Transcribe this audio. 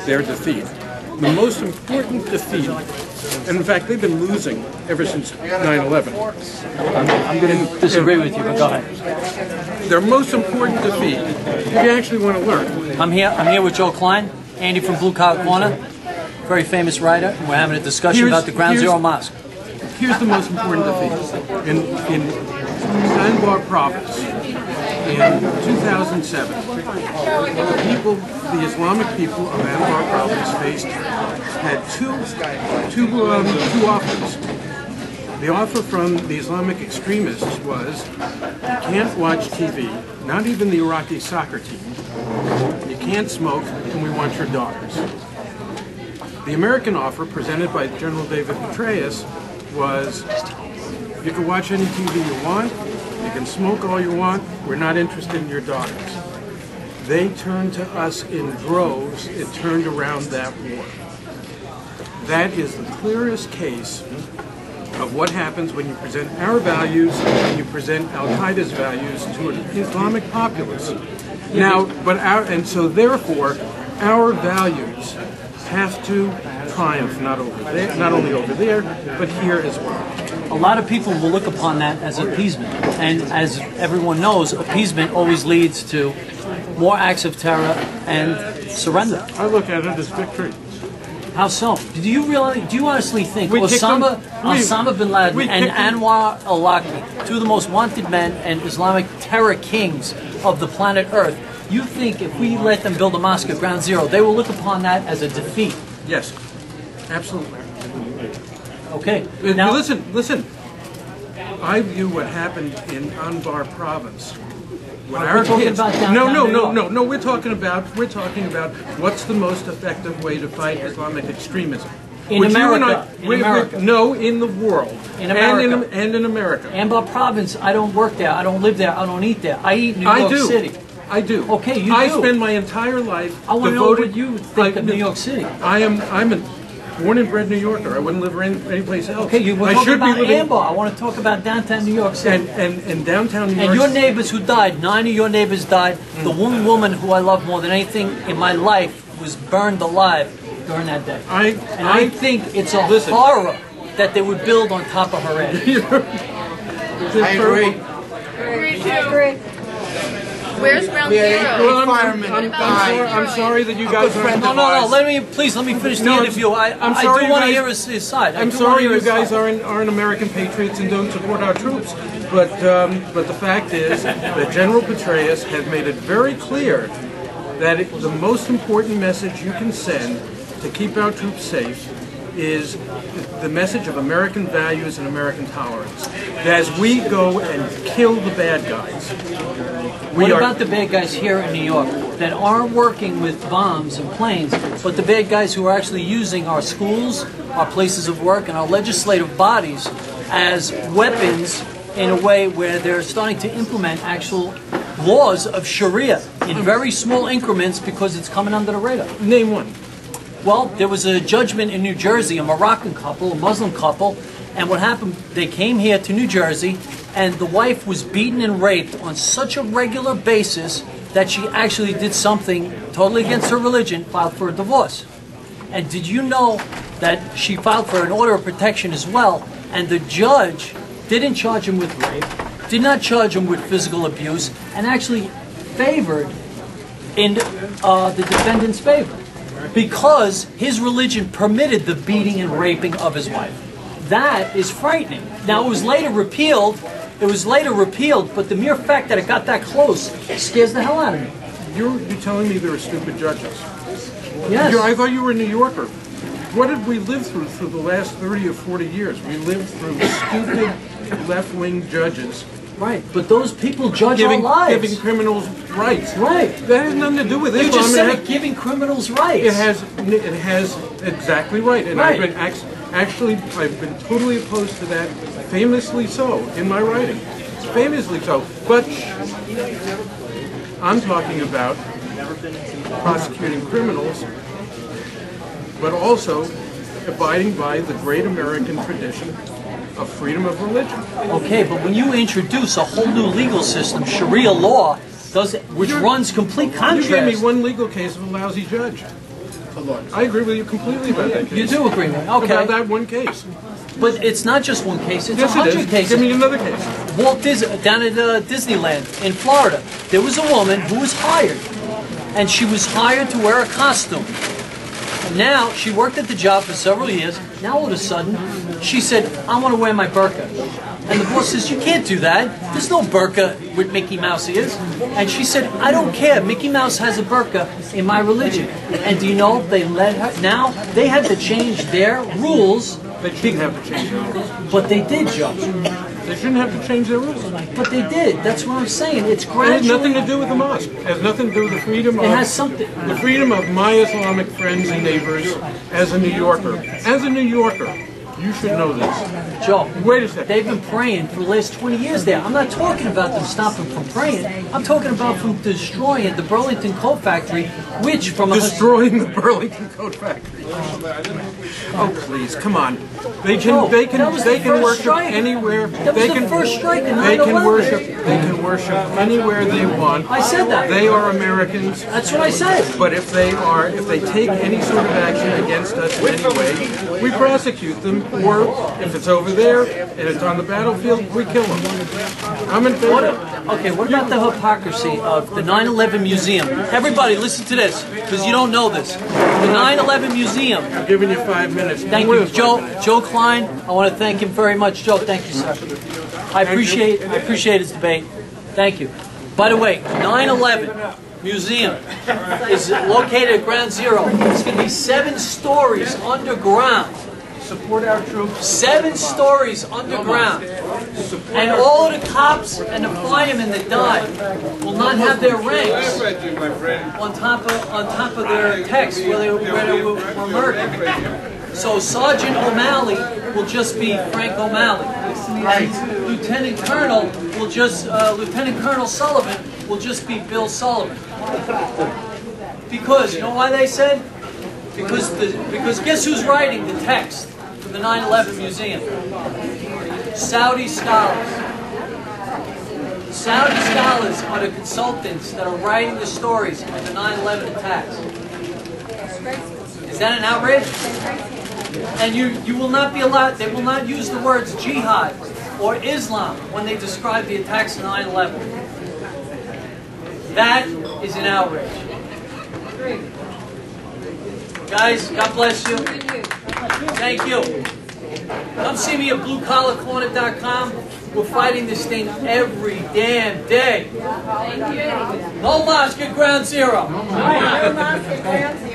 their defeat. The most important defeat, and in fact they've been losing ever since 9/11. I'm going to disagree with you, but go ahead. Their most important defeat, if you actually want to learn. I'm here with Joe Klein, Andy from Blue Collar Corner, very famous writer, and we're having a discussion about the Ground Zero Mosque. Here's the most important defeat. In Anbar province, in 2007, the Islamic people of Anbar province had two offers. The offer from the Islamic extremists was, you can't watch TV, not even the Iraqi soccer team, you can't smoke, and we want your daughters. The American offer, presented by General David Petraeus, was, you can watch any TV you want, you can smoke all you want, we're not interested in your daughters. They turned to us in droves. It turned around that war. That is the clearest case of what happens when you present our values and you present Al-Qaeda's values to an Islamic populace. Now, so therefore, our values have to triumph not only over there, but here as well. A lot of people will look upon that as appeasement, and as everyone knows, appeasement always leads to more acts of terror and surrender. I look at it as victory. How so? Do you honestly think Osama bin Laden and Anwar al-Awlaki, two of the most wanted men and Islamic terror kings of the planet Earth, you think if we let them build a mosque at Ground Zero, they will look upon that as a defeat? Yes, absolutely. Okay. Now listen. I view what happened in Anbar province. When our kids, no. We're talking about what's the most effective way to fight Islamic extremism. In America. No, in the world. In America. And in America. Anbar province, I don't work there, I don't live there, I don't eat there. I eat New York City. I do. Okay, you I do. spend my entire life I want to know what you think of New York City. I'm a born and bred New Yorker. I wouldn't live any place else. Okay, you were talking about Anbar. I want to talk about downtown New York City. And downtown New York. And your neighbors who died, 9 of your neighbors died. The one woman who I love more than anything in my life was burned alive during that day. I think it's a horror that they would build on top of her head. I agree. I agree. Where's Ground Zero? Well, I'm sorry that you guys aren't. No. Let me finish the interview. I do want to hear his side. I'm sorry you guys aren't American patriots and don't support our troops. But the fact is that General Petraeus has made it very clear that the most important message you can send to keep our troops safe is the message of American values and American tolerance. As we go and kill the bad guys. What about the bad guys here in New York that aren't working with bombs and planes, but the bad guys who are actually using our schools, our places of work, and our legislative bodies as weapons in a way where they're starting to implement actual laws of Sharia in very small increments because it's coming under the radar? Name one. Well, there was a judgment in New Jersey, a Moroccan couple, a Muslim couple, and what happened, they came here to New Jersey, and the wife was beaten and raped on such a regular basis that she actually did something totally against her religion, filed for a divorce. And did you know that she filed for an order of protection as well, and the judge didn't charge him with rape, did not charge him with physical abuse, and actually favored in the defendant's favor, because his religion permitted the beating and raping of his wife. That is frightening. Now, it was later repealed, but the mere fact that it got that close scares the hell out of me. You're telling me there are stupid judges? Yes. I thought you were a New Yorker. What did we live through the last 30 or 40 years? We lived through stupid left-wing judges. Right, but those people judge our lives. Giving criminals rights. Right. That has nothing to do with Islam. You just said giving criminals rights. It has exactly right. And right. I've been totally opposed to that, famously so, in my writing. Famously so. But I'm talking about prosecuting criminals, but also abiding by the great American tradition of freedom of religion. Okay, but when you introduce a whole new legal system, Sharia law, which runs complete contrast. You gave me one legal case of a lousy judge. I agree with you completely about that case. You do agree with me? Okay. About that one case. But it's not just one case, it's Yes, it 100 is. cases. Give me another case. Down at Disneyland in Florida, there was a woman who was hired. And she was hired to wear a costume. And now, she worked at the job for several years. Now all of a sudden, she said, I want to wear my burqa. And the boss says, you can't do that. There's no burqa with Mickey Mouse ears. And she said, I don't care. Mickey Mouse has a burqa in my religion. And do you know, they let her, now they had to change their rules. They shouldn't have to change their rules. But they did, Joe. They shouldn't have to change their rules. But they did. That's what I'm saying. It's It gradually. has nothing to do with the mosque. It has nothing to do with the freedom of... It has something. The freedom of my Islamic friends and neighbors as a New Yorker. As a New Yorker, you should know this. Joe, Wait a second. they've been praying for the last 20 years there. I'm not talking about them stopping from praying. I'm talking about from destroying the Burlington Coat Factory, which from a... Destroying the Burlington Coat Factory. Oh, please, come on. They can worship anywhere. That was the first strike in 9/11. They can worship anywhere they want. I said that. They are Americans. That's what I said. But if they take any sort of action against us in any way, we prosecute them. Or if it's over there and it's on the battlefield, we kill them. I'm in favor. Okay, what about the hypocrisy of the 9/11 Museum? Everybody, listen to this, because you don't know this. The 9/11 Museum. I'm giving you 5 minutes. Thank you, Joe Klein. I want to thank him very much, Joe. Thank you, sir. I appreciate his debate. Thank you. By the way, 9/11 Museum is located at Ground Zero. It's going to be 7 stories underground. Support our troops. 7 stories underground. And all of the cops and the firemen that died will not have their ranks on top of their text where they were murdered. So Sergeant O'Malley will just be Frank O'Malley. And Lieutenant Colonel Sullivan will just be Bill Sullivan. Because, you know why they said? Because guess who's writing the text for the 9/11 Museum? Saudi scholars. Saudi scholars are the consultants that are writing the stories of the 9/11 attacks. Is that an outrage? And you will not be allowed, they will not use the words jihad or Islam when they describe the attacks of 9/11. That is an outrage. Guys, God bless you. Thank you. Come see me at bluecollarcorner.com. We're fighting this thing every damn day. No mosque at Ground Zero. No mosque at Ground Zero.